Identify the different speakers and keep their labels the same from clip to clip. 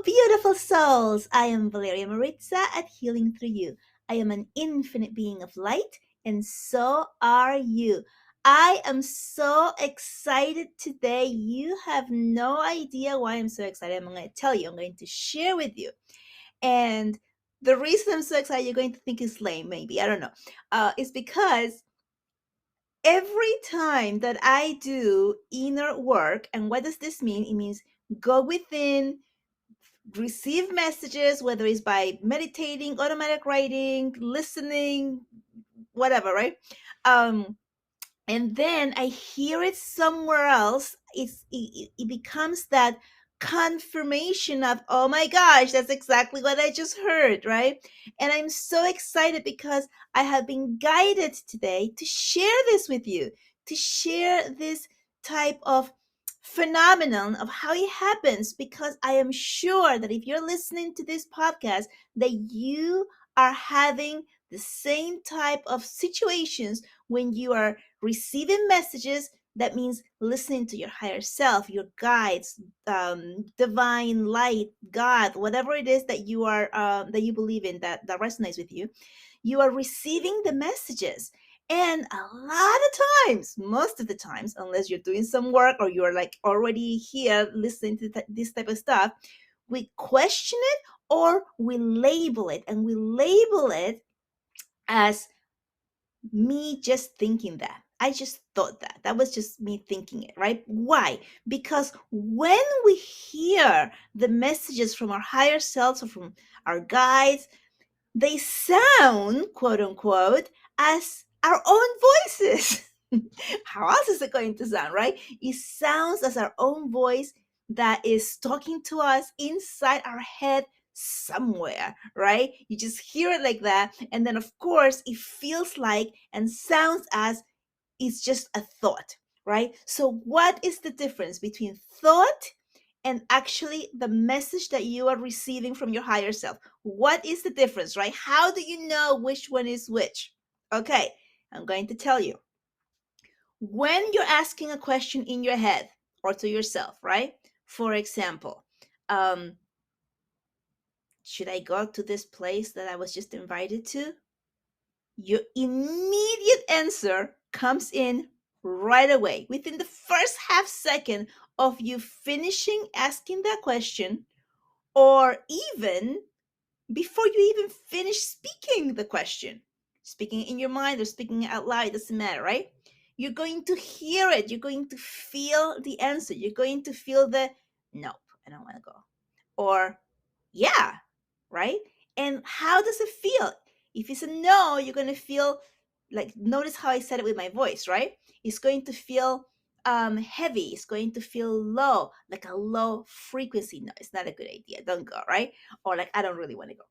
Speaker 1: beautiful souls! I am Valeria Maritza at Healing Through You. I am an infinite being of light, and so are you. I am so excited today. You have no idea why I'm so excited. I'm going to tell you, I'm going to share with you. And the reason I'm so excited, you're going to think is lame, maybe. I don't know. Is because every time that I do inner work, and what does this mean? It means go within, receive messages, whether it's by meditating, automatic writing, listening, whatever, right? Um, and then I hear it somewhere else. It becomes that confirmation of, oh my gosh, that's exactly what I just heard, right? And I'm so excited because I have been guided today to share this with you, to share this type of phenomenon of how it happens, because I am sure that if you're listening to this podcast, that you are having the same type of situations when you are receiving messages. That means listening to your higher self, your guides, divine light, God, whatever it is that you are that you believe in, that resonates with you. You are receiving the messages. And a lot of times, most of the times, unless you're doing some work or you're like already here listening to this type of stuff, we question it or we label it. And we label it as me just thinking that. I just thought that. That was just me thinking it, right? Why? Because when we hear the messages from our higher selves or from our guides, they sound, quote unquote, as our own voices. How else is it going to sound, right? It sounds as our own voice that is talking to us inside our head somewhere, right? You just hear it like that. And then, of course, it feels like and sounds as it's just a thought, right? So, what is the difference between thought and actually the message that you are receiving from your higher self? What is the difference, right? How do you know which one is which? Okay, I'm going to tell you. When you're asking a question in your head or to yourself, right? For example, um, should I go to this place that I was just invited to? Your immediate answer comes in right away within the first half second of you finishing asking that question, or even before you even finish speaking the question, speaking in your mind or speaking out loud, it doesn't matter, right? You're going to hear it. You're going to feel the answer. You're going to feel the nope, I don't want to go. Or yeah, right? And how does it feel? If it's a no, you're going to feel like, notice how I said it with my voice, right? It's going to feel heavy. It's going to feel low, like a low frequency. No, it's not a good idea. Don't go, right? Or like, I don't really want to go.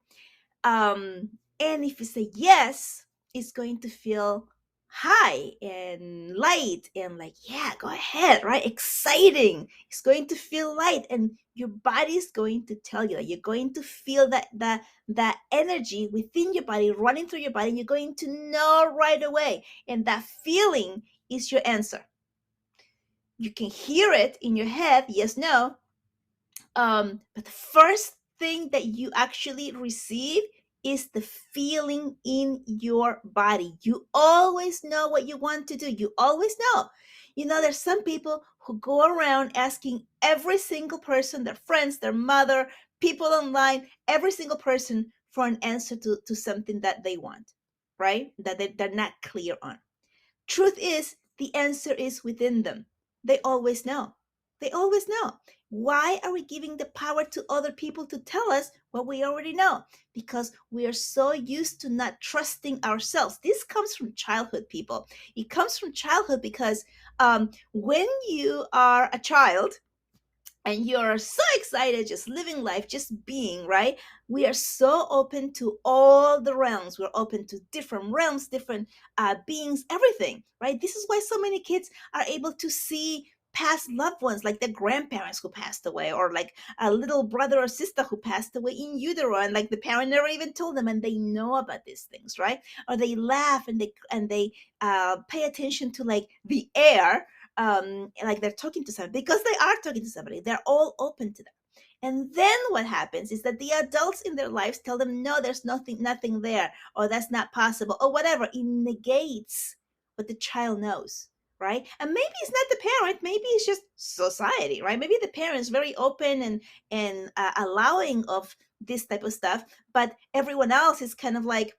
Speaker 1: And if you say yes, it's going to feel high and light and like, yeah, go ahead, right? Exciting. It's going to feel light, and your body is going to tell you that you're going to feel that energy within your body running through your body, and you're going to know right away. And that feeling is your answer. You can hear it in your head, yes, no, but the first thing that you actually receive is the feeling in your body. You always know what you want to do. You always know. You know, there's some people who go around asking every single person, their friends, their mother, people online, every single person for an answer to something that they want, right? That they're not clear on. Truth is, the answer is within them. They always know. They always know. Why are we giving the power to other people to tell us what we already know? Because we are so used to not trusting ourselves. This comes from childhood, people. It comes from childhood because when you are a child, and you're so excited just living life, just being, right? We are so open to all the realms. We're open to different realms, different beings, everything, right? This is why so many kids are able to see past loved ones, like their grandparents who passed away, or like a little brother or sister who passed away in utero, and like the parent never even told them, and they know about these things, right? Or they laugh and they pay attention to like the air, like they're talking to somebody, because they are talking to somebody. They're all open to that. And then what happens is that the adults in their lives tell them, no, there's nothing there, or that's not possible, or whatever. It negates what the child knows, right? And maybe it's not the parent, maybe it's just society, right? Maybe the parent's very open and allowing of this type of stuff, but everyone else is kind of like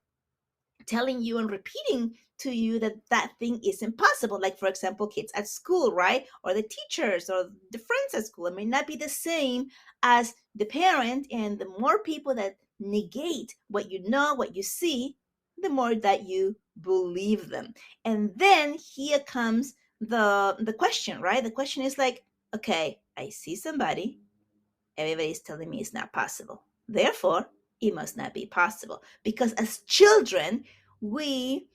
Speaker 1: telling you and repeating to you that that thing is impossible. Like, for example, kids at school, right? Or the teachers or the friends at school. It may not be the same as the parent. And the more people that negate what you know, what you see, the more that you believe them. And then here comes the question, right? The question is like, okay, I see somebody, everybody's telling me it's not possible. Therefore, it must not be possible. Because as children, we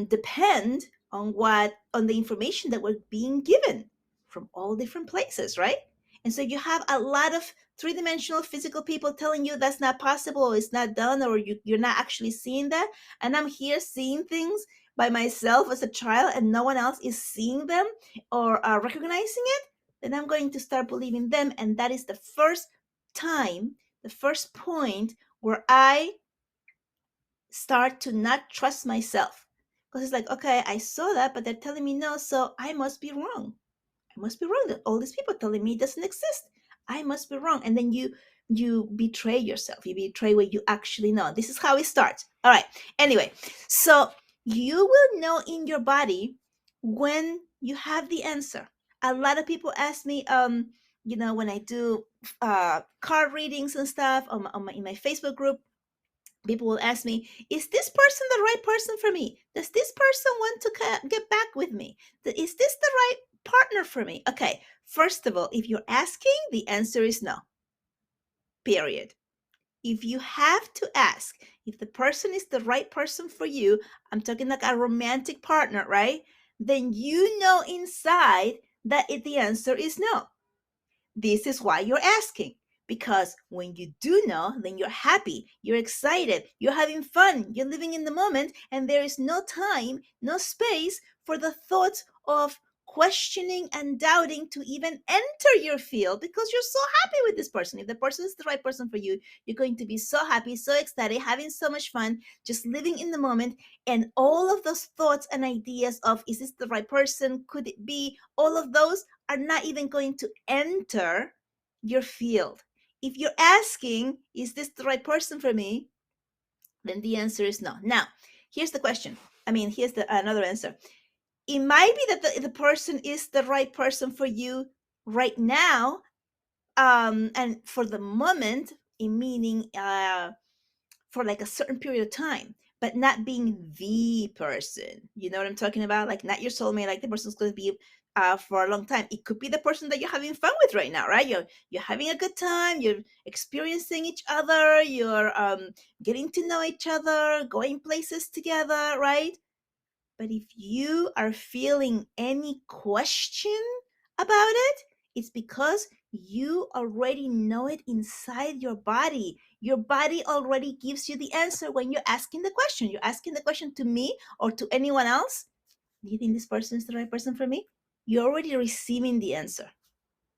Speaker 1: depend on the information that we're being given from all different places, right? And so you have a lot of three-dimensional physical people telling you that's not possible, or it's not done, or you're not actually seeing that. And I'm here seeing things by myself as a child, and no one else is seeing them or recognizing it. Then I'm going to start believing them. And that is the first time, the first point where I start to not trust myself. Because it's like, okay, I saw that, but they're telling me no, so I must be wrong. I must be wrong. That all these people telling me it doesn't exist. I must be wrong. And then you betray yourself. You betray what you actually know. This is how it starts. All right. Anyway, so you will know in your body when you have the answer. A lot of people ask me, when I do card readings and stuff in my Facebook group, people will ask me, is this person the right person for me? Does this person want to get back with me? Is this the right partner for me? Okay, first of all, if you're asking, the answer is no. Period. If you have to ask if the person is the right person for you, I'm talking like a romantic partner, right? Then you know inside that the answer is no. This is why you're asking. Because when you do know, then you're happy, you're excited, you're having fun, you're living in the moment, and there is no time, no space for the thoughts of questioning and doubting to even enter your field, because you're so happy with this person. If the person is the right person for you, you're going to be so happy, so ecstatic, having so much fun, just living in the moment. And all of those thoughts and ideas of, is this the right person? Could it be? All of those are not even going to enter your field. If you're asking, is this the right person for me? Then the answer is no. Now, here's the question. Here's another answer. It might be that the person is the right person for you right now, and for the moment, meaning for like a certain period of time, but not being the person. You know what I'm talking about? Like, not your soulmate, like the person's going to be for a long time. It could be the person that you're having fun with right now, right? You're having a good time, you're experiencing each other, you're getting to know each other, going places together, right? But if you are feeling any question about it, it's because you already know it inside your body. Your body already gives you the answer when you're asking the question. You're asking the question to me or to anyone else. Do you think this person is the right person for me? You're already receiving the answer.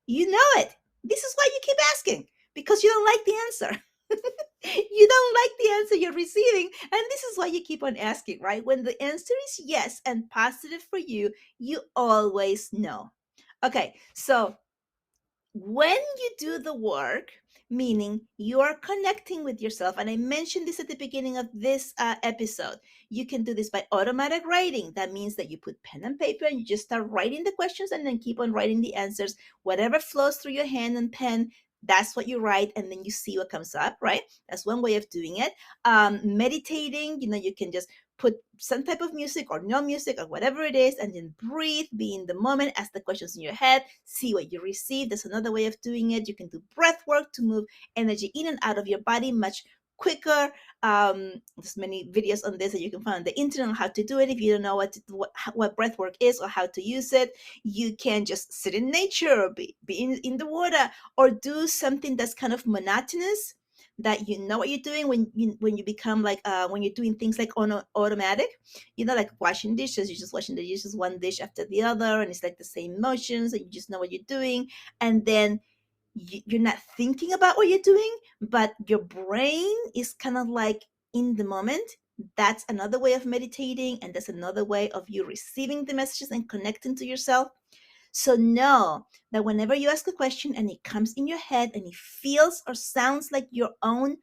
Speaker 1: You know it. This is why you keep asking, because you don't like the answer. You don't like the answer you're receiving, and this is why you keep on asking, right? When the answer is yes and positive for you, you always know. Okay, so when you do the work, meaning you are connecting with yourself, and I mentioned this at the beginning of this episode, you can do this by automatic writing. That means that you put pen and paper and you just start writing the questions and then keep on writing the answers. Whatever flows through your hand and pen, that's what you write, and then you see what comes up, right? That's one way of doing it. Meditating, you can just put some type of music or no music or whatever it is, and then breathe, be in the moment, ask the questions in your head, see what you receive. There's another way of doing it. You can do breath work to move energy in and out of your body much quicker. There's many videos on this that you can find on the internet on how to do it. If you don't know what breath work is or how to use it, you can just sit in nature or be in the water, or do something that's kind of monotonous, that you know what you're doing when you become like when you're doing things like on automatic, like washing dishes. You're just washing the dishes, one dish after the other, and it's like the same motions, and you just know what you're doing. And then you're not thinking about what you're doing, but your brain is kind of like in the moment. That's another way of meditating, and that's another way of you receiving the messages and connecting to yourself. So know that whenever you ask a question and it comes in your head and it feels or sounds like your own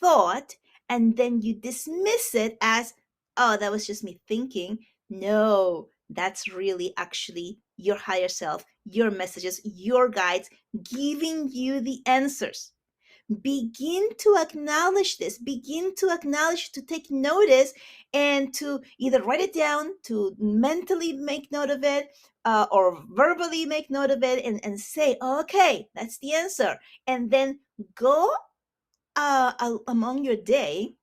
Speaker 1: thought, and then you dismiss it as, oh, that was just me thinking. No, that's really actually your higher self, your messages, your guides giving you the answers. Begin to acknowledge this, begin to acknowledge, to take notice, and to either write it down, to mentally make note of it, or verbally make note of it, and say, okay, that's the answer. And then go among your day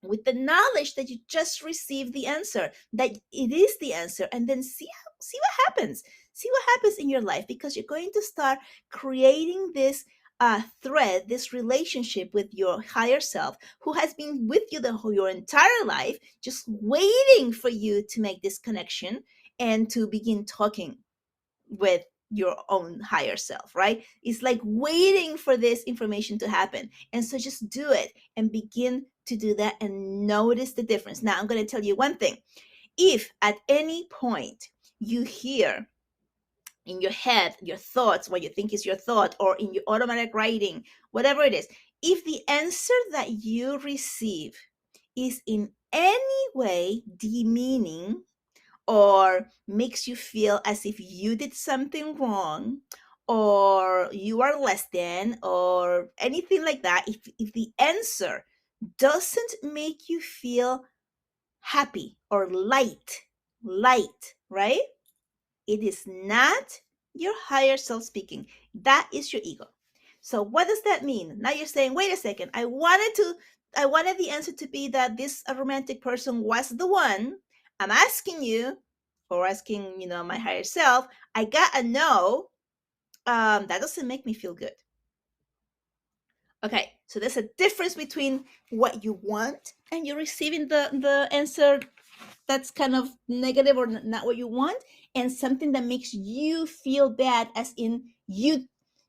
Speaker 1: with the knowledge that you just received the answer, that it is the answer, and then see what happens. See what happens in your life, because you're going to start creating this thread, this relationship with your higher self, who has been with you your entire life, just waiting for you to make this connection and to begin talking with your own higher self, right? It's like waiting for this information to happen. And so just do it and begin to do that and notice the difference. Now, I'm going to tell you one thing. If at any point you hear in your head your thoughts, what you think is your thought, or in your automatic writing, whatever it is, if the answer that you receive is in any way demeaning, or makes you feel as if you did something wrong, or you are less than, or anything like that, if the answer doesn't make you feel happy or light, right? It is not your higher self speaking. That is your ego. So what does that mean? Now you're saying, wait a second, I wanted the answer to be that this romantic person was the one. I'm asking you, or asking, my higher self, I got a no. That doesn't make me feel good. Okay, so there's a difference between what you want and you're receiving the answer that's kind of negative or not what you want, and something that makes you feel bad, as in you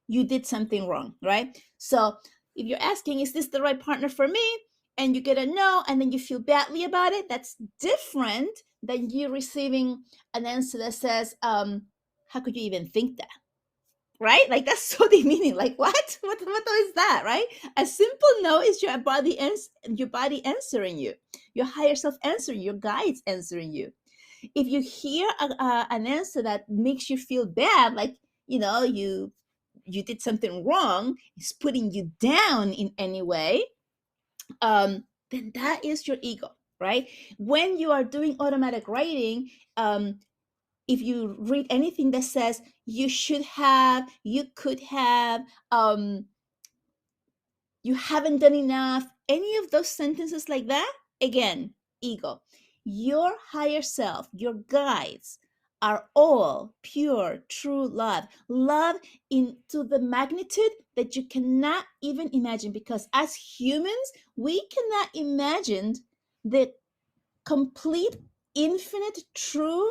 Speaker 1: did something wrong, right? So if you're asking, is this the right partner for me, and you get a no, and then you feel badly about it, that's different than you receiving an answer that says, how could you even think that? Right? Like, that's so demeaning. Like, what is that, right? A simple no is your body answering you, your higher self answering, your guides answering you. If you hear an answer that makes you feel bad, like, you did something wrong, it's putting you down in any way, then that is your ego, right? When you are doing automatic writing, if you read anything that says you should have, you could have, you haven't done enough, any of those sentences like that, again, ego. Your higher self, your guides, are all pure, true love. Love into the magnitude that you cannot even imagine, because as humans, we cannot imagine the complete, infinite, true,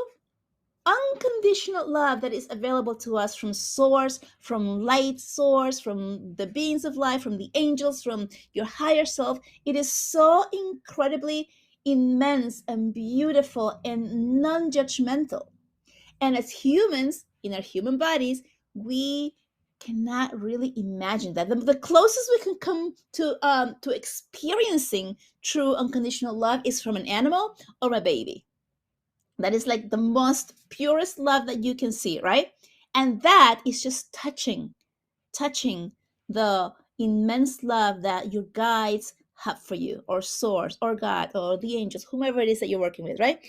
Speaker 1: unconditional love that is available to us from source, from light source, from the beings of life, from the angels, from your higher self. It is so incredibly immense and beautiful and non-judgmental. And as humans, in our human bodies, we cannot really imagine that. The closest we can come to experiencing true unconditional love is from an animal or a baby. That is like the most purest love that you can see, right? And that is just touching the immense love that your guides have for you, or source, or God, or the angels, whomever it is that you're working with, right?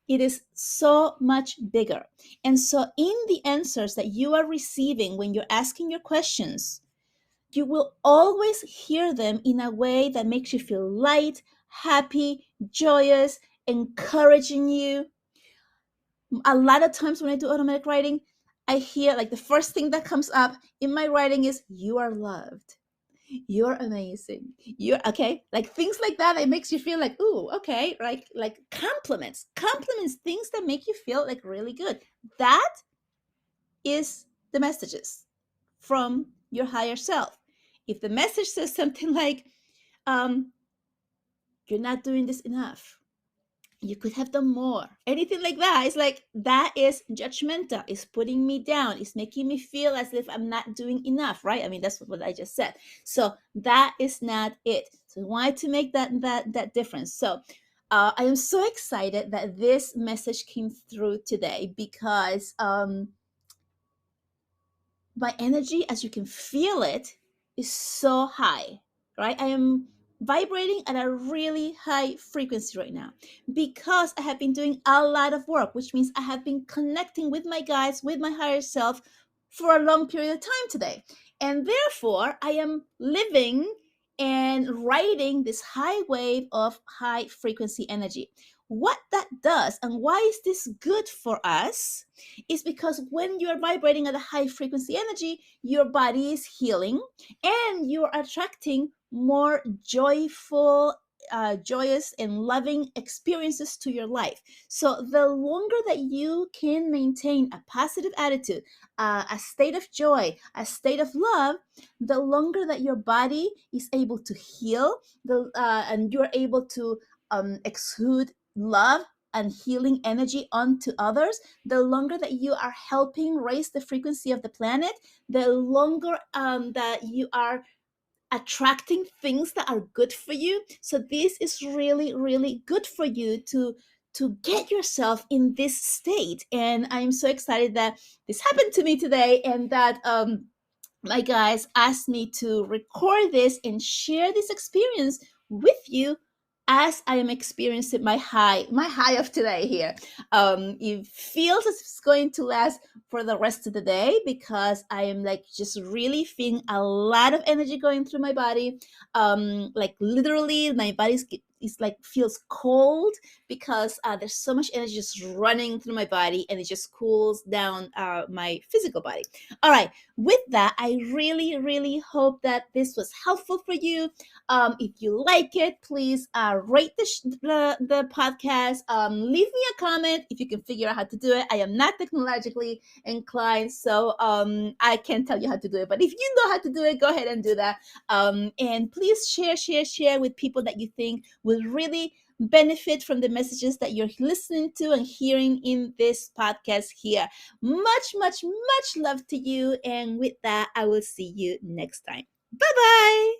Speaker 1: It is so much bigger. And so in the answers that you are receiving when you're asking your questions, you will always hear them in a way that makes you feel light, happy, joyous, encouraging you. A lot of times when I do automatic writing, I hear, like, the first thing that comes up in my writing is, you are loved, you're amazing, you're okay, like things like that. It makes you feel like, ooh, okay, like compliments, things that make you feel like really good. That is the messages from your higher self. If the message says something like, um, you're not doing this enough, you could have done more, anything like that, it's like that is judgmental, it's putting me down, it's making me feel as if I'm not doing enough, right? I mean, that's what I just said. So that is not it. So I wanted to make that difference. So I am so excited that this message came through today because my energy, as you can feel it, is so high, right? I am vibrating at a really high frequency right now because I have been doing a lot of work, which means I have been connecting with my guides, with my higher self for a long period of time today. And therefore, I am living and riding this high wave of high frequency energy. What that does and why is this good for us is because when you're vibrating at a high frequency energy, your body is healing and you're attracting more joyful, joyous, and loving experiences to your life. So, the longer that you can maintain a positive attitude, a state of joy, a state of love, the longer that your body is able to heal, and you're able to exude love and healing energy onto others, the longer that you are helping raise the frequency of the planet, the longer that you are attracting things that are good for you. So this is really, really good for you to get yourself in this state. And I'm so excited that this happened to me today and that my guys asked me to record this and share this experience with you as I am experiencing my high of today here. It feels as if it's going to last for the rest of the day because I am like just really feeling a lot of energy going through my body. Like literally, my body is like feels cold because there's so much energy just running through my body, and it just cools down my physical body. All right, with that, I really, really hope that this was helpful for you. If you like it, please rate the podcast. Leave me a comment if you can figure out how to do it. I am not technologically inclined, so I can't tell you how to do it. But if you know how to do it, go ahead and do that. And please share with people that you think will really benefit from the messages that you're listening to and hearing in this podcast here. Much, much, much love to you. And with that, I will see you next time. Bye bye.